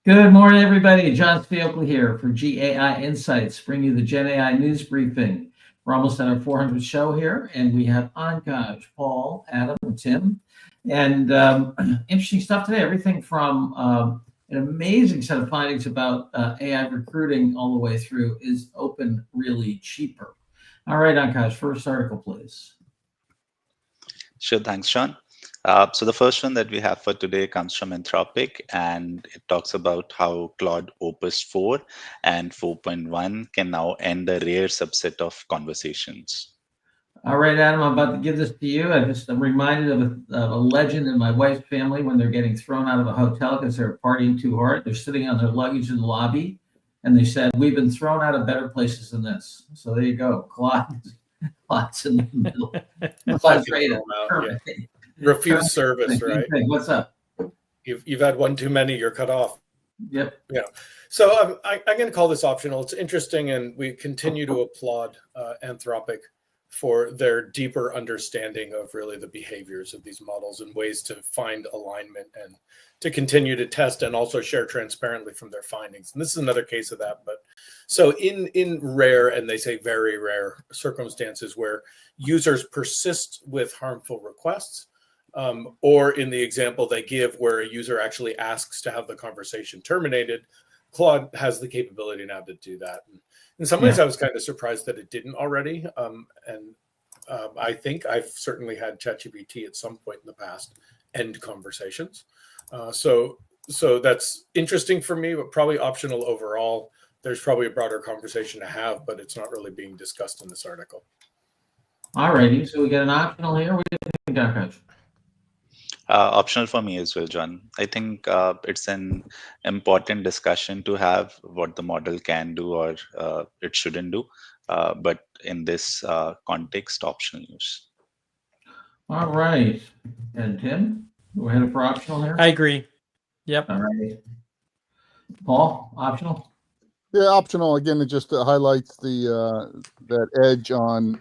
Good morning, everybody. John Fiocchi here for GAI Insights, bringing you the Gen AI news briefing. We're almost at our 400th show here, and we have Ankaj, Paul, Adam, and Tim. And interesting stuff today, everything from an amazing set of findings about AI recruiting all the way through is open really cheaper. All right, Ankaj, first article, please. Sure, thanks, Sean. So the first one that we have for today comes from Anthropic, and it talks about how Claude Opus 4 and 4.1 can now end a rare subset of conversations. All right, Adam, I'm about to give this to you. I'm reminded of a legend in my wife's family when they're getting thrown out of a hotel because they're partying too hard. They're sitting on their luggage in the lobby, and they said, "We've been thrown out of better places than this." So there you go. Claude's in the middle. Claude's rated. Perfect. Refuse service, right? What's up? You've had one too many. You're cut off. Yep. Yeah. So I'm going to call this optional. It's interesting, and we continue to applaud Anthropic for their deeper understanding of really the behaviors of these models and ways to find alignment and to continue to test and also share transparently from their findings. And this is another case of that. But so in rare, and they say very rare circumstances where users persist with harmful requests, or in the example they give where a user actually asks to have the conversation terminated, Claude has the capability now to do that. And in some ways, I was kind of surprised that it didn't already. I think I've certainly had ChatGPT at some point in the past end conversations. So that's interesting for me, but probably optional overall. There's probably a broader conversation to have, but it's not really being discussed in this article. All righty. So we got an optional here. What do you think, Dr. Optional for me as well, John. I think it's an important discussion to have what the model can do or it shouldn't do. But in this context, optional use. All right. And Tim, go ahead for optional here. I agree. Yep. All right. Paul, optional? Yeah, optional. Again, it just highlights the that edge on,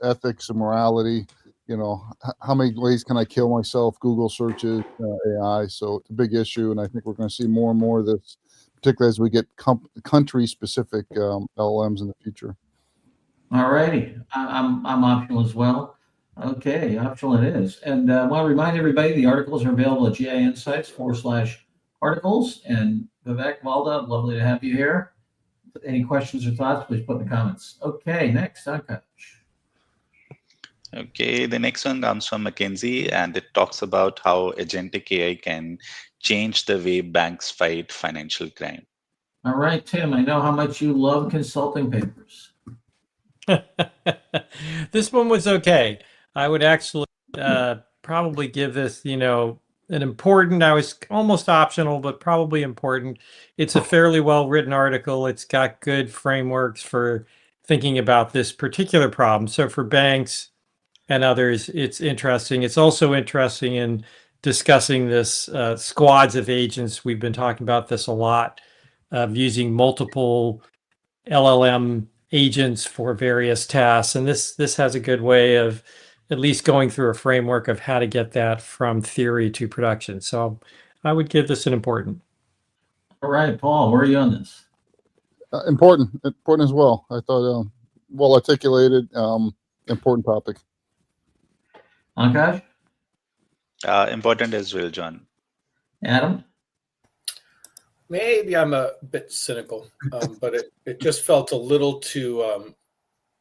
ethics and morality. How many ways can I kill myself? Google searches, AI. So it's a big issue, and I think we're going to see more and more of this, particularly as we get country-specific LLMs in the future. All righty. I'm optional as well. Okay, optional it is. And I want to remind everybody the articles are available at GAI Insights /articles. And Vivek, Valda, lovely to have you here. Any questions or thoughts, please put in the comments. Okay, next, Ankaj. Okay, the next one comes from McKinsey, and it talks about how agentic AI can change the way banks fight financial crime. All right, Tim, I know how much you love consulting papers. This one was okay. I would actually probably give this, an important, I was almost optional, but probably important. It's a fairly well-written article. It's got good frameworks for thinking about this particular problem. So for banks and others, it's interesting. It's also interesting in discussing this squads of agents. We've been talking about this a lot, using multiple LLM agents for various tasks. And this has a good way of at least going through a framework of how to get that from theory to production. So I would give this an important. All right, Paul, where are you on this? Important as well. I thought well articulated, important topic. Ankaj? Important as well, John. Adam? Maybe I'm a bit cynical, but it just felt a little too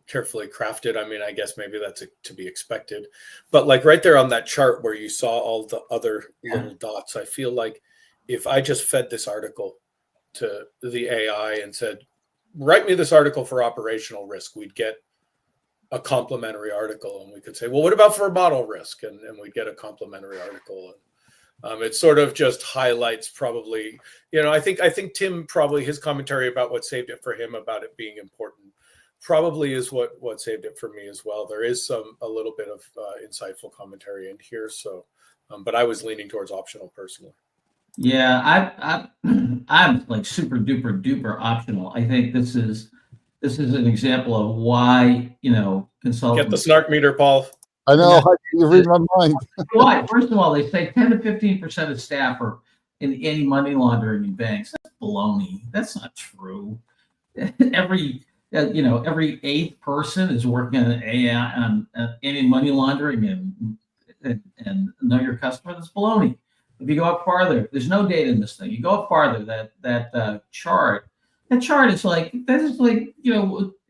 carefully crafted. I mean, I guess maybe that's to be expected. But like right there on that chart where you saw all the other little dots, I feel like if I just fed this article to the AI and said, write me this article for operational risk, we'd get a complimentary article, and we could say, well, what about for model risk? And we'd get a complimentary article. And it sort of just highlights probably, I think Tim probably his commentary about what saved it for him about it being important probably is what saved it for me as well. There is a little bit of insightful commentary in here. So, but I was leaning towards optional personally. Yeah, I'm like super duper optional. I think this is an example of why, consultants. Get the snark meter, Paul. I know, you read my mind. Why? First of all, they say 10 to 15% of staff are in anti-money laundering in banks. That's baloney. That's not true. every every eighth person is working on AI on anti-money laundering and know your customer. That's baloney. If you go up farther, there's no data in this thing. You go up farther, that chart, is like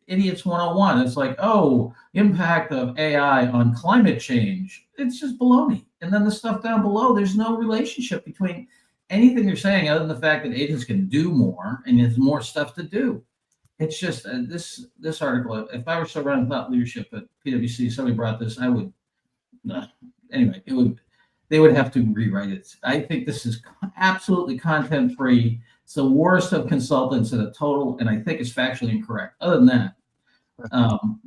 idiots 101. It's like, oh, impact of AI on climate change. It's just baloney. And then the stuff down below, there's no relationship between anything you're saying other than the fact that agents can do more and there's more stuff to do. It's just this article. If I were still running thought leadership at PwC, somebody brought this, I would. Anyway, they would have to rewrite it. I think this is absolutely content free. It's the worst of consultants in a total, and I think it's factually incorrect. Other than that,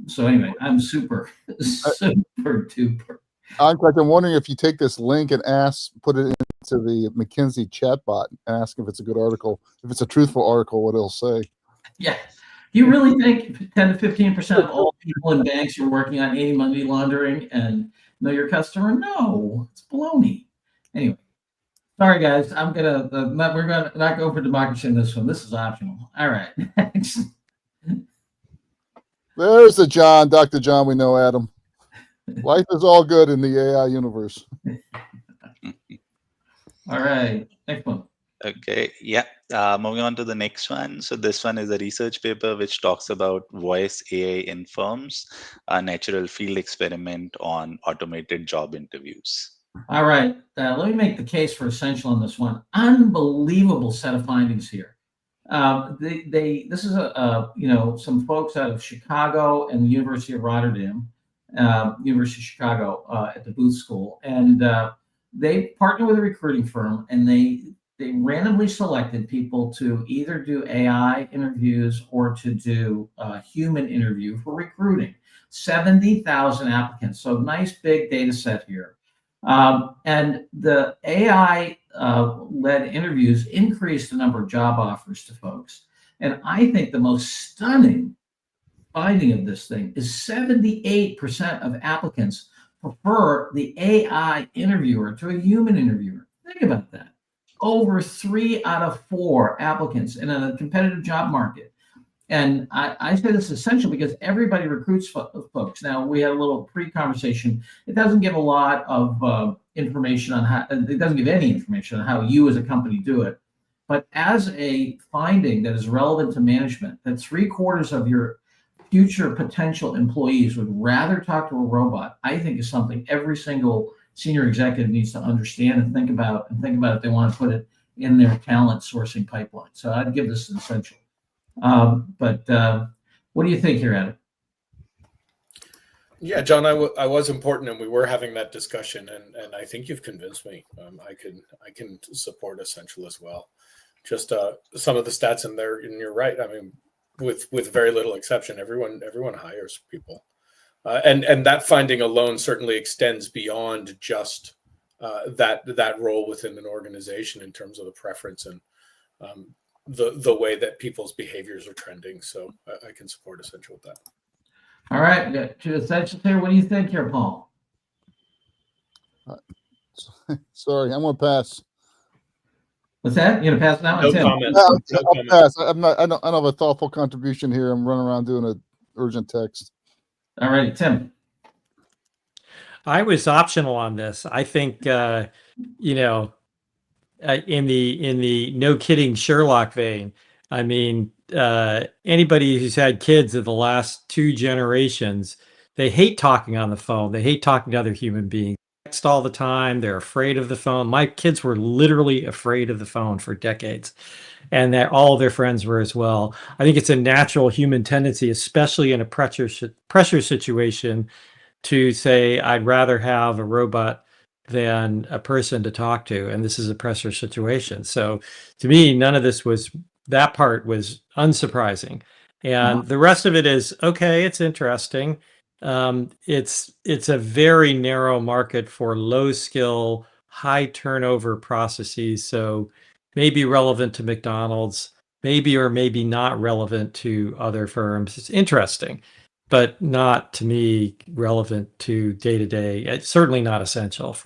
so anyway, I'm super duper. I'm wondering if you take this link and put it into the McKinsey chatbot, ask if it's a good article. If it's a truthful article, what it'll say. Yeah. Do you really think 10 to 15% of all people in banks are working on anti-money laundering and know your customer? No, it's baloney. Anyway, sorry guys, we're gonna not go for democracy in this one. This is optional. All right, next. There's the John, Dr. John. We know Adam. Life is all good in the AI universe. All right, next one. Okay, yeah. Moving on to the next one. So this one is a research paper which talks about voice AI in firms, a natural field experiment on automated job interviews. All right, let me make the case for essential on this one. Unbelievable set of findings here. This is some folks out of Chicago and the University of Rotterdam, University of Chicago at the Booth School, and they partnered with a recruiting firm, and they randomly selected people to either do AI interviews or to do a human interview for recruiting. 70,000 applicants, so nice big data set here. And the AI led interviews increased the number of job offers to folks. And I think the most stunning finding of this thing is 78% of applicants prefer the AI interviewer to a human interviewer. Think about that. Over 3 out of 4 applicants in a competitive job market. And I say this is essential because everybody recruits folks. Now, we had a little pre-conversation. It doesn't give a lot of information on how, it doesn't give any information on how you as a company do it. But as a finding that is relevant to management, that 3/4 of your future potential employees would rather talk to a robot, I think is something every single senior executive needs to understand and think about if they want to put it in their talent sourcing pipeline. So I'd give this an essential. But what do you think here, Adam? Yeah, John, I was important, and we were having that discussion, and I think you've convinced me. I can support essential as well. Just some of the stats in there, and you're right. I mean, with very little exception, everyone hires people, and that finding alone certainly extends beyond just that role within an organization in terms of the preference and the way that people's behaviors are trending. So I can support essential with that. All right, to essential here, what do you think here, Paul? Sorry, I'm going to pass. What's that? You're gonna pass it now? No comment. I'll pass. I don't have a thoughtful contribution here. I'm running around doing an urgent text. All right, Tim. I was optional on this. I think in the no kidding Sherlock vein. I mean, anybody who's had kids of the last 2 generations, they hate talking on the phone. They hate talking to other human beings. Text all the time. They're afraid of the phone. My kids were literally afraid of the phone for decades, and that all of their friends were as well. I think it's a natural human tendency, especially in a pressure situation, to say, I'd rather have a robot than a person to talk to. And this is a pressure situation. So to me, none of this that part was unsurprising. And the rest of it is, okay, it's interesting. It's a very narrow market for low skill, high turnover processes. So maybe relevant to McDonald's, maybe or maybe not relevant to other firms. It's interesting, but not to me relevant to day to day. It's certainly not essential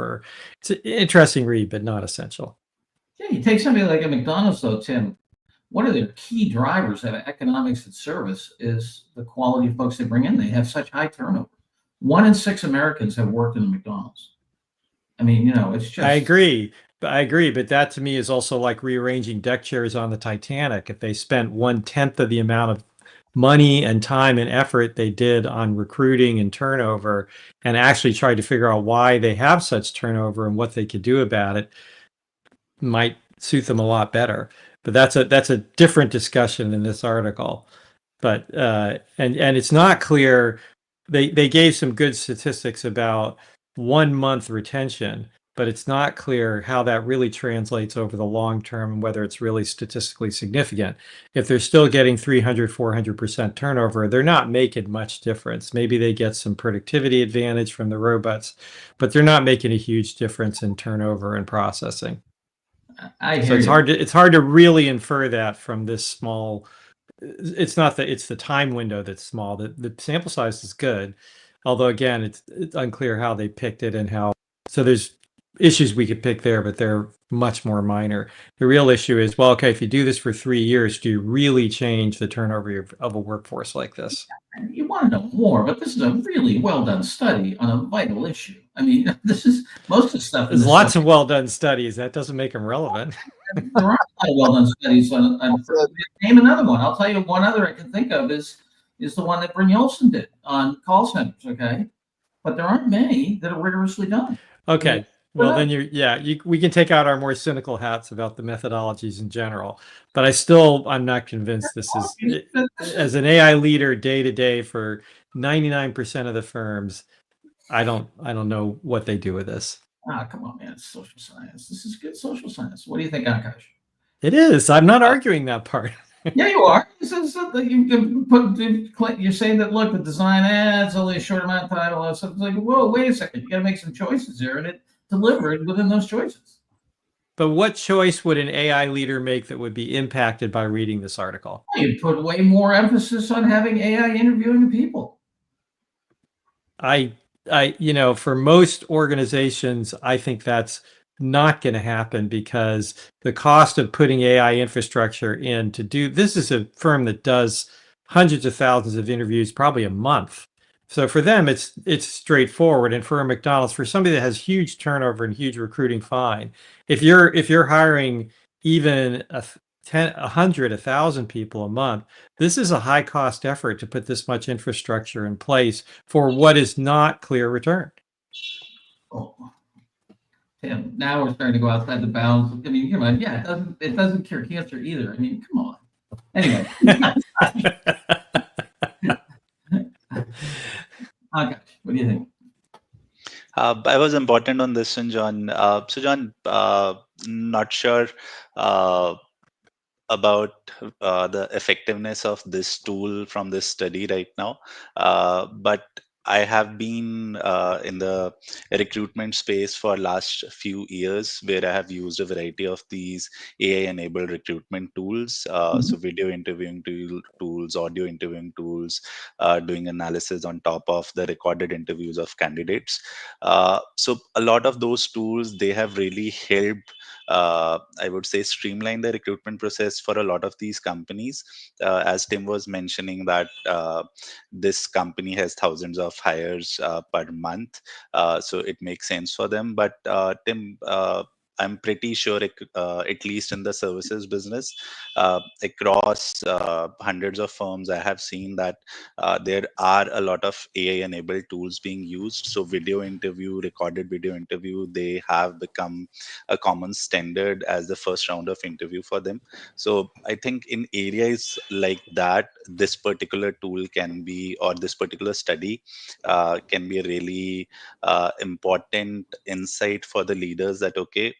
it's an interesting read, but not essential. Yeah, you take somebody like a McDonald's, though, Tim. One of their key drivers of economics and service is the quality of folks they bring in. They have such high turnover. 1 in 6 Americans have worked in a McDonald's. I mean, it's just. I agree. But that to me is also like rearranging deck chairs on the Titanic. If they spent 1/10 of the amount of money and time and effort they did on recruiting and turnover, and actually tried to figure out why they have such turnover and what they could do about it, might suit them a lot better. But that's a different discussion in this article. But and it's not clear. They gave some good statistics about 1 month retention, but it's not clear how that really translates over the long term and whether it's really statistically significant. If they're still getting 300, 400% turnover, they're not making much difference. Maybe they get some productivity advantage from the robots, but they're not making a huge difference in turnover and processing. I So hear it's you. it's hard to really infer that from this small. It's not that it's the time window that's small. The sample size is good, although again, it's unclear how they picked it and how. So there's issues we could pick there, but they're much more minor. The real issue is, well, okay, if you do this for 3 years, do you really change the turnover of a workforce like this? You want to know more, but this is a really well done study on a vital issue. I mean, this is most of the stuff. There's lots of well done studies. That doesn't make them relevant. There aren't a lot of well done studies on. Name another one. I'll tell you one other I can think of is the one that Bryn Olson did on call centers. Okay, but there aren't many that are rigorously done. Okay. Well, then we can take out our more cynical hats about the methodologies in general, but I'm not convinced this is, as an AI leader day to day for 99% of the firms, I don't know what they do with this. Come on, man. It's social science. This is good social science. What do you think, Akash? It is. I'm not arguing that part. Yeah, you are. You can you're saying that, look, the design ads, only a short amount of time, all that stuff. It's like, whoa, wait a second. You got to make some choices here, and it delivered within those choices. But what choice would an AI leader make that would be impacted by reading this article? You'd put way more emphasis on having AI interviewing people. For most organizations, I think that's not going to happen because the cost of putting AI infrastructure in to do this is a firm that does hundreds of thousands of interviews probably a month. So for them, it's straightforward. And for a McDonald's, for somebody that has huge turnover and huge recruiting, fine. If you're hiring even 100, 1,000 people a month, this is a high cost effort to put this much infrastructure in place for what is not clear return. Oh. Tim, now we're starting to go outside the bounds. I mean, come on, yeah, it doesn't cure cancer either. I mean, come on. Anyway. Okay, what do you think? I was important on this one, John. So, John, not sure about the effectiveness of this tool from this study right now, but I have been in the recruitment space for last few years, where I have used a variety of these AI-enabled recruitment tools. So video interviewing tools, audio interviewing tools, doing analysis on top of the recorded interviews of candidates. So a lot of those tools, they have really helped, I would say, streamline the recruitment process for a lot of these companies. As Tim was mentioning that this company has thousands of hires per month, so it makes sense for them. But Tim, I'm pretty sure, at least in the services business, across hundreds of firms, I have seen that there are a lot of AI-enabled tools being used. So video interview, recorded video interview, they have become a common standard as the first round of interview for them. So I think in areas like that, this particular tool can be, or this particular study can be a really important insight for the leaders that, okay,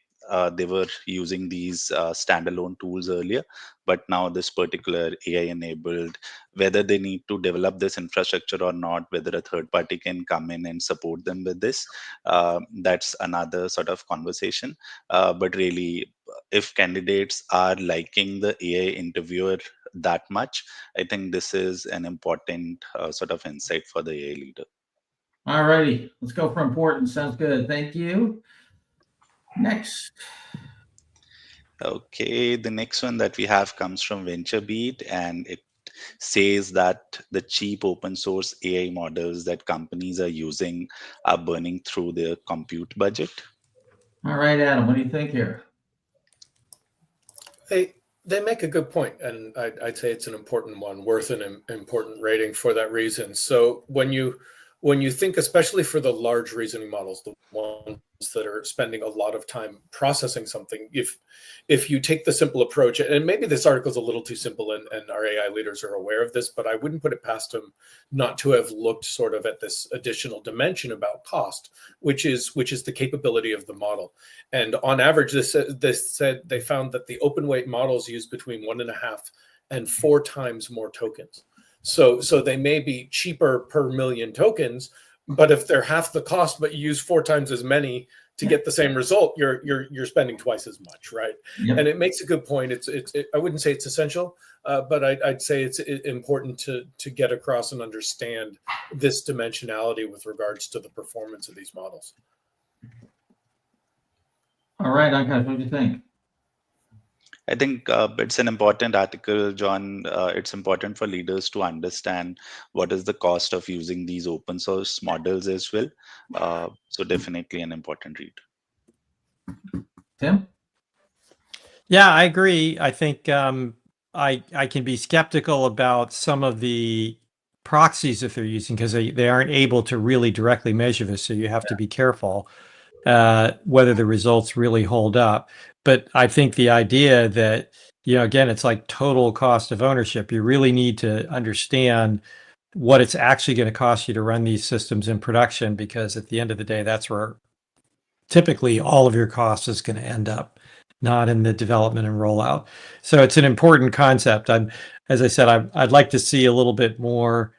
they were using these standalone tools earlier, but now this particular AI enabled, whether they need to develop this infrastructure or not, whether a third party can come in and support them with this, that's another sort of conversation. But really, if candidates are liking the AI interviewer that much, I think this is an important sort of insight for the AI leader. All righty, let's go for important. Sounds good. Thank you. Next. Okay, the next one that we have comes from VentureBeat, and it says that the cheap open source AI models that companies are using are burning through their compute budget. All right, Adam, what do you think here? They make a good point, and I'd say it's an important one, worth an important rating for that reason. So when you think, especially for the large reasoning models, the ones that are spending a lot of time processing something, if you take the simple approach, and maybe this article is a little too simple, and our AI leaders are aware of this, but I wouldn't put it past them not to have looked sort of at this additional dimension about cost, which is the capability of the model. And on average, this said they found that the open weight models use between 1.5 and 4 times more tokens. So they may be cheaper per million tokens, but if they're half the cost, but you use 4 times as many to get the same result, you're spending twice as much, right? Yep. And it makes a good point. I wouldn't say it's essential, but I'd say it's important to get across and understand this dimensionality with regards to the performance of these models. All right, Akash, what do you think? I think it's an important article, John. It's important for leaders to understand what is the cost of using these open source models as well. So definitely an important read. Tim? Yeah, I agree. I think I can be skeptical about some of the proxies that they're using because they aren't able to really directly measure this. So you have to be careful whether the results really hold up. But I think the idea that, again, it's like total cost of ownership. You really need to understand what it's actually going to cost you to run these systems in production, because at the end of the day, that's where typically all of your cost is going to end up, not in the development and rollout. So it's an important concept. As I said, I'd like to see a little bit more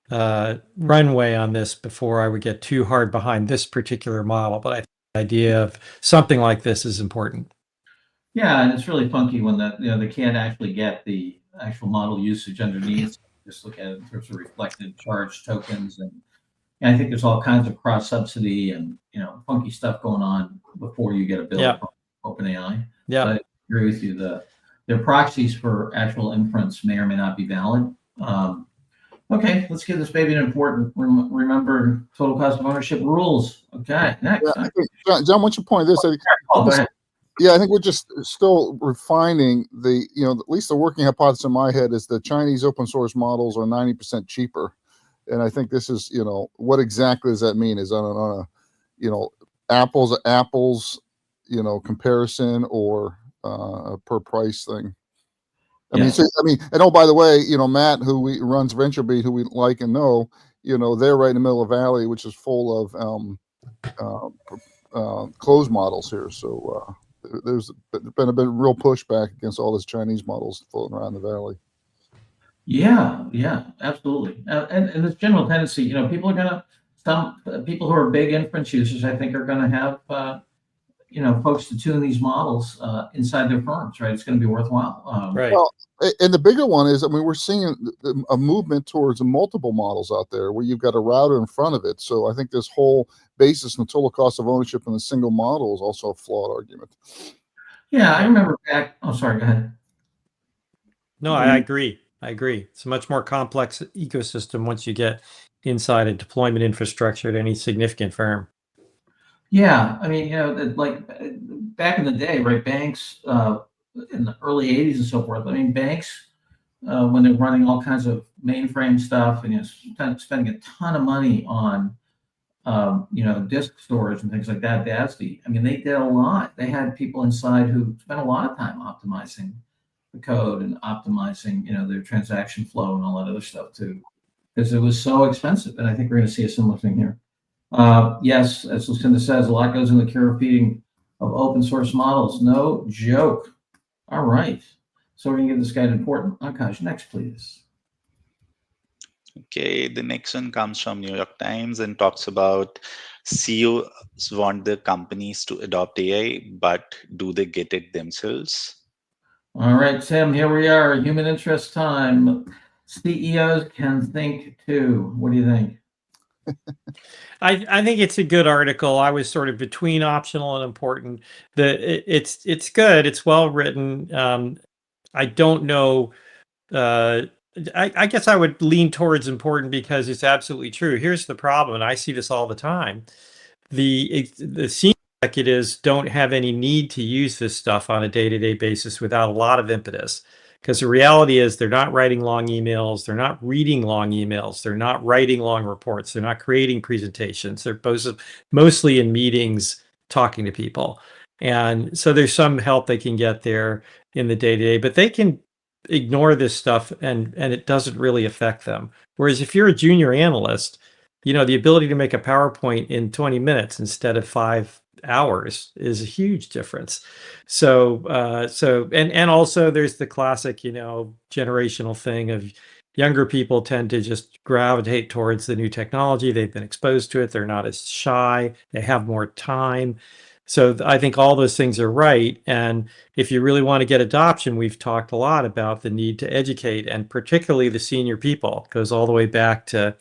runway on this before I would get too hard behind this particular model. But I think the idea of something like this is important. Yeah, and it's really funky when they can't actually get the actual model usage underneath. Just look at it in terms of reflected charge tokens, and I think there's all kinds of cross subsidy and funky stuff going on before you get a bill from OpenAI. Yeah, so I agree with you. Their proxies for actual inference may or may not be valid. Okay, let's give this baby an important remember total cost of ownership rules. Okay, next. Yeah, I think, John, what's your point of this? Go ahead. Yeah, I think we're just still refining at least the working hypothesis in my head is the Chinese open source models are 90% cheaper. And I think this is, what exactly does that mean? Is on a apples to apples, comparison, or a per price thing? I mean, and oh, by the way, Matt, who runs VentureBeat, who we like and know, they're right in the middle of the valley, which is full of closed models here. So there's been a bit of real pushback against all these Chinese models floating around the valley. Yeah, absolutely. And this general tendency, some people who are big inference users, I think, are going to have, folks to tune these models inside their firms, right? It's going to be worthwhile. right. Well, and the bigger one is, I mean, we're seeing a movement towards multiple models out there where you've got a router in front of it. So I think this whole basis and total cost of ownership in a single model is also a flawed argument. Yeah, I remember back. Oh, sorry, go ahead. No, I agree. It's a much more complex ecosystem once you get inside a deployment infrastructure at any significant firm. Yeah, I mean, like back in the day, right? Banks in the early '80s and so forth. I mean, banks when they're running all kinds of mainframe stuff and spending a ton of money on disk storage and things like that, DASD. I mean, they did a lot. They had people inside who spent a lot of time optimizing the code and optimizing, their transaction flow and all that other stuff too, because it was so expensive. And I think we're going to see a similar thing here. Yes, as Lucinda says, a lot goes in the care feeding of open source models. No joke. All right. So we're going to give this guy an important. Akash, next, please. Okay, the next one comes from New York Times and talks about CEOs want their companies to adopt AI, but do they get it themselves? All right, Tim, here we are, human interest time. CEOs can think too. What do you think? I think it's a good article. I was sort of between optional and important. It's good. It's well written. I don't know. I guess I would lean towards important because it's absolutely true. Here's the problem, and I see this all the time. The senior executives don't have any need to use this stuff on a day-to-day basis without a lot of impetus. Because the reality is they're not writing long emails, they're not reading long emails, they're not writing long reports, they're not creating presentations. They're mostly in meetings talking to people. And so there's some help they can get there in the day-to-day, but they can ignore this stuff and it doesn't really affect them. Whereas if you're a junior analyst, the ability to make a PowerPoint in 20 minutes instead of 5 hours is a huge difference. And also there's the classic, generational thing of younger people tend to just gravitate towards the new technology. They've been exposed to it. They're not as shy. They have more time. So I think all those things are right. And if you really want to get adoption, we've talked a lot about the need to educate, and particularly the senior people. It goes all the way back to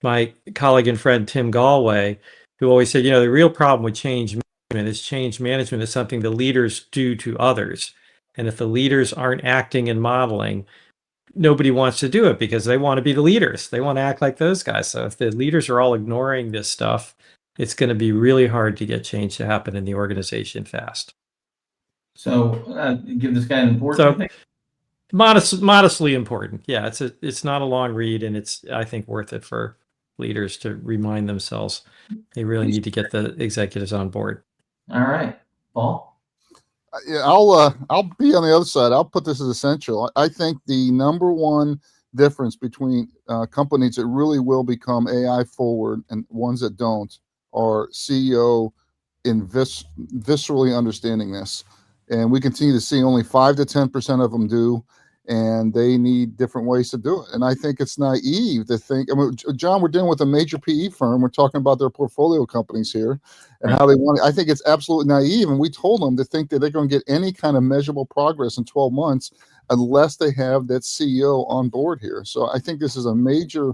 my colleague and friend Tim Galway, who always said, the real problem with change management is something the leaders do to others. And if the leaders aren't acting and modeling, nobody wants to do it because they want to be the leaders. They want to act like those guys. So if the leaders are all ignoring this stuff, it's going to be really hard to get change to happen in the organization fast. So give this guy an important. Modestly important. Yeah, it's not a long read, and it's, I think, worth it for leaders to remind themselves they really need to get the executives on board. All right, Paul. Yeah, I'll be on the other side. I'll put this as essential. I think the number one difference between companies that really will become AI forward and ones that don't are CEO viscerally understanding this. And we continue to see only 5 to 10% of them do, and they need different ways to do it. And I think it's naive to think, John, we're dealing with a major PE firm. We're talking about their portfolio companies here and how they want it. I think it's absolutely naive. And we told them to think that they're going to get any kind of measurable progress in 12 months unless they have that CEO on board here. So I think this is a major,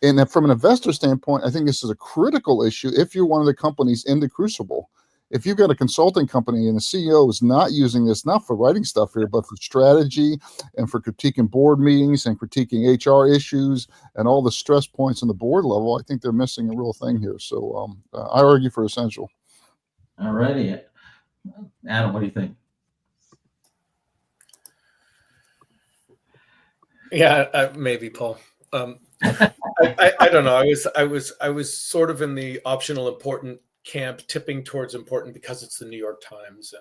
and from an investor standpoint, I think this is a critical issue if you're one of the companies in the crucible. If you've got a consulting company and the CEO is not using this, not for writing stuff here, but for strategy and for critiquing board meetings and critiquing HR issues and all the stress points on the board level, I think they're missing a real thing here. So I argue for essential. All righty. Adam, what do you think? Yeah, maybe, Paul. I don't know. I was sort of in the optional important camp, tipping towards important because it's the New York Times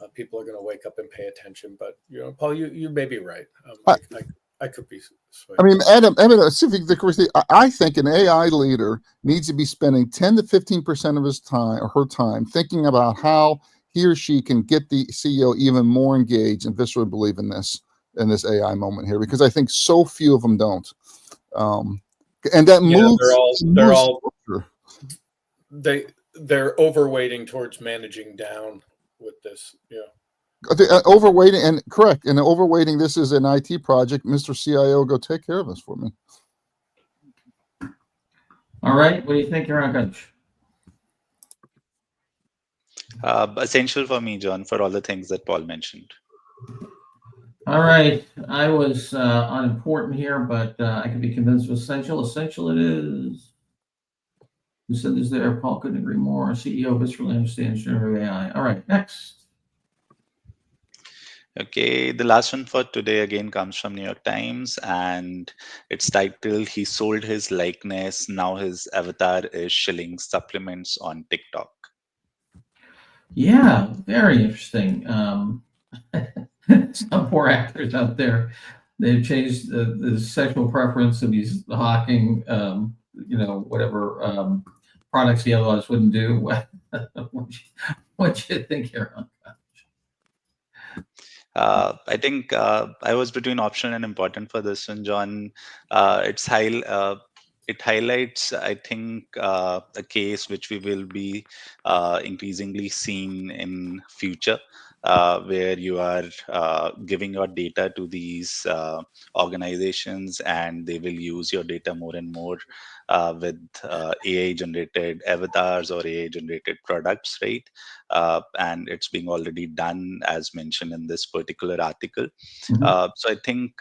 and people are going to wake up and pay attention. But Paul, you may be right. I could be swayed. I mean, Adam, I think an AI leader needs to be spending 10 to 15% of his time or her time thinking about how he or she can get the CEO even more engaged and viscerally believe in this AI moment here, because I think so few of them don't. And that moves. They're overweighting towards managing down with this. Yeah. Overweighting, and correct. And overweighting this is an IT project. Mr. CIO, go take care of this for me. All right. What do you think, you're on, Coach? Essential for me, John, for all the things that Paul mentioned. All right. I was unimportant here, but I can be convinced of essential. Essential it is. Who said this there? Paul couldn't agree more. CEO viscerally understands generative AI. All right, next. Okay, the last one for today again comes from New York Times, and it's titled, "He sold his likeness. Now his avatar is shilling supplements on TikTok." Yeah, very interesting. Some poor actors out there, they've changed the sexual preference, and he's hawking, whatever products he otherwise wouldn't do. What you think, Aaron? I think I was between optional and important for this one, John. It highlights, I think, a case which we will be increasingly seeing in future. where you are giving your data to these organizations, and they will use your data more and more with AI generated avatars or AI generated products, right? And it's being already done as mentioned in this particular article. So I think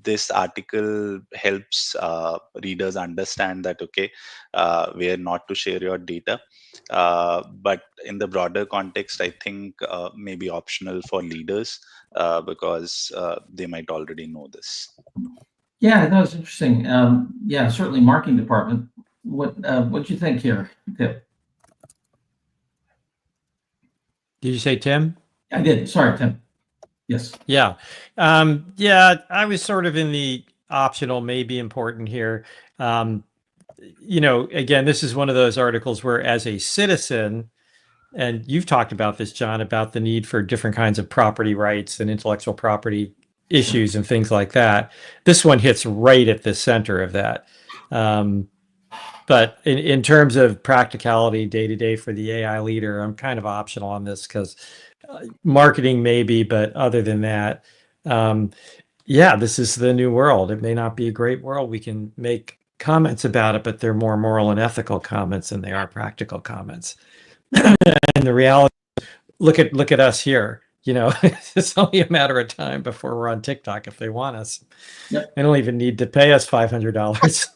this article helps readers understand that, okay, where not to share your data. But in the broader context, I think maybe optional for leaders because they might already know this. Yeah, that was interesting. Yeah, certainly marketing department. What do you think here, Tip? Did you say Tim? I did. Sorry, Tim. Yes. Yeah. Yeah, I was sort of in the optional, maybe important here. Again, this is one of those articles where as a citizen, and you've talked about this, John, about the need for different kinds of property rights and intellectual property issues and things like that. This one hits right at the center of that. But in terms of practicality day to day for the AI leader, I'm kind of optional on this because marketing maybe, but other than that, yeah, this is the new world. It may not be a great world. We can make comments about it, but they're more moral and ethical comments than they are practical comments. And the reality, look at us here. It's only a matter of time before we're on TikTok if they want us. Yep. They don't even need to pay us $500.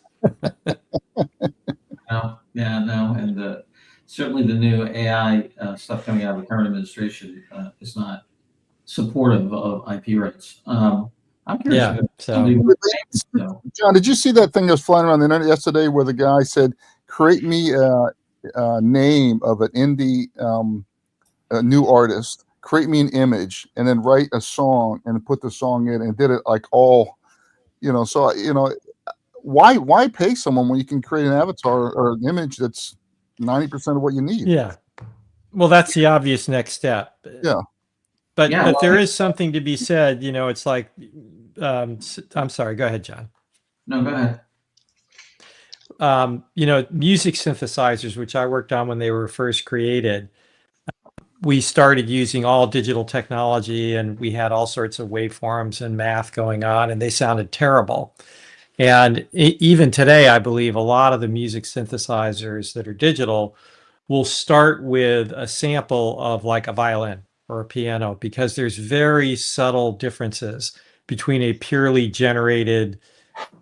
No, yeah, no, and certainly the new AI stuff coming out of the current administration is not supportive of IP rights. I'm curious. Yeah, If so- somebody would think so. John, did you see that thing that was flying around the internet yesterday where the guy said, create me a name of an indie a new artist, create me an image, and then write a song and put the song in, and did it like all, so, why pay someone when you can create an avatar or an image that's 90% of what you need? Yeah. Well, that's the obvious next step. Yeah. But Yeah, but well, there is something to be said, it's like, I'm sorry, go ahead, John. No, go ahead. Music synthesizers, which I worked on when they were first created, we started using all digital technology, and we had all sorts of waveforms and math going on, and they sounded terrible. And even today, I believe a lot of the music synthesizers that are digital will start with a sample of like a violin or a piano, because there's very subtle differences between a purely generated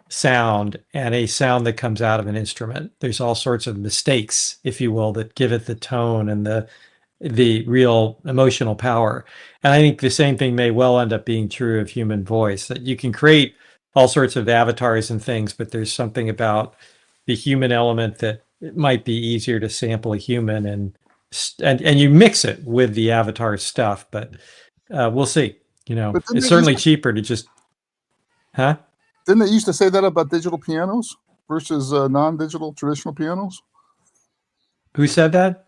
sound and a sound that comes out of an instrument. There's all sorts of mistakes, if you will, that give it the tone and the real emotional power. And I think the same thing may well end up being true of human voice, that you can create all sorts of avatars and things, but there's something about the human element that it might be easier to sample a human and you mix it with the avatar stuff, but we'll see. It's certainly cheaper to just, huh? Didn't they used to say that about digital pianos versus non-digital traditional pianos? Who said that?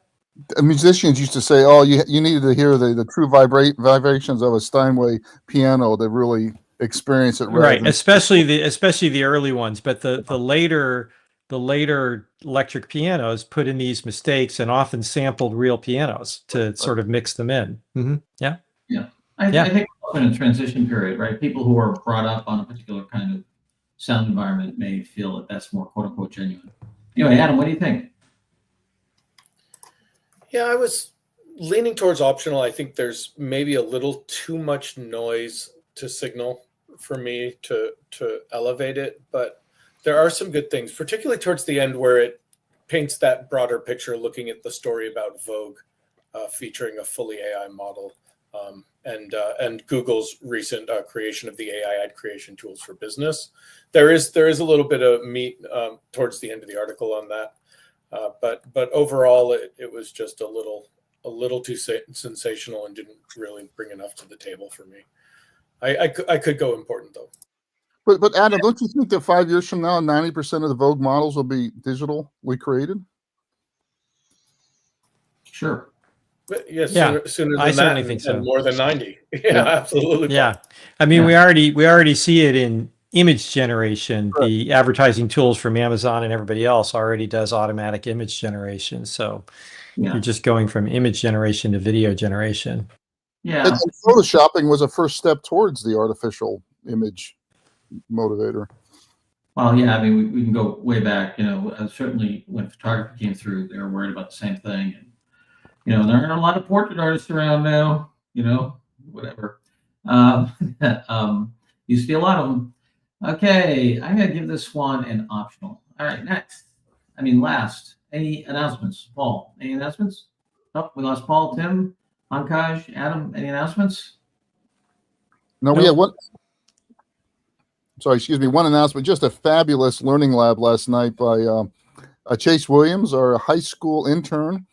Musicians used to say, "Oh, you needed to hear the true vibrations of a Steinway piano to really experience it." Right, especially the early ones, but the later electric pianos put in these mistakes and often sampled real pianos to sort of mix them in. Mm-hmm. Yeah. Yeah. I think we're in a transition period, right? People who are brought up on a particular kind of sound environment may feel that that's more quote unquote genuine. Anyway, Adam, what do you think? Yeah, I was leaning towards optional. I think there's maybe a little too much noise to signal for me to elevate it, but there are some good things, particularly towards the end where it paints that broader picture, looking at the story about Vogue featuring a fully AI model, and Google's recent creation of the AI ad creation tools for business. There is a little bit of meat towards the end of the article on that, but overall it was just a little too sensational and didn't really bring enough to the table for me. I could go important though. But Adam, don't you think that 5 years from now, 90% of the Vogue models will be digitally created? Sure. But yes, Yeah, sooner I than certainly that, think so. and more than 90. Yeah, absolutely. Yeah, I mean, we already see it in image generation. Right. The advertising tools from Amazon and everybody else already does automatic image generation. So you're just going from image generation to video generation. Yeah. And photoshopping was a first step towards the artificial image motivator. Well, yeah, I mean, we can go way back, certainly when photography came through, they were worried about the same thing. And, there aren't a lot of portrait artists around now, whatever. You see a lot of them. Okay, I'm going to give this one an optional. All right, last. Any announcements? Paul, any announcements? Oh, we lost Paul, Tim, Pankaj, Adam, any announcements? No, we had one. Sorry, excuse me. One announcement. Just a fabulous learning lab last night by Chase Williams, our high school intern,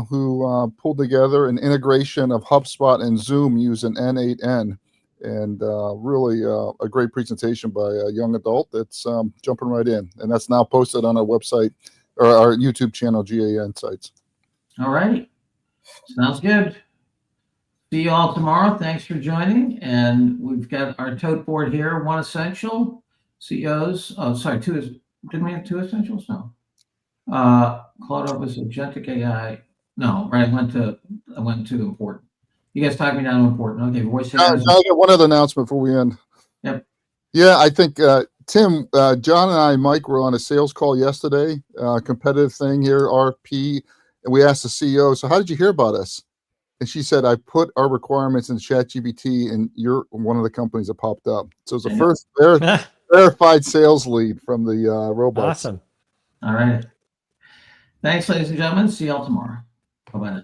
who pulled together an integration of HubSpot and Zoom using N8N, and really a great presentation by a young adult that's jumping right in, and that's now posted on our website or our YouTube channel, GAI Insights. All right, sounds good. See you all tomorrow. Thanks for joining. And we've got our tote board here. One essential, CEOs. Oh, sorry, two. Didn't we have two essentials? No. Claude Opus, agentic AI. No, right. I went to important. You guys talked me down to important. Okay, voice AI. I got one other announcement before we end. Yep. Yeah, I think Tim, John, and I, Mike, were on a sales call yesterday. Competitive thing here, RFP, and we asked the CEO, "So how did you hear about us?" And she said, "I put our requirements in ChatGPT, and you're one of the companies that popped up." So it's the first verified sales lead from the robots. Awesome. All right. Thanks, ladies and gentlemen. See y'all tomorrow. Bye-bye.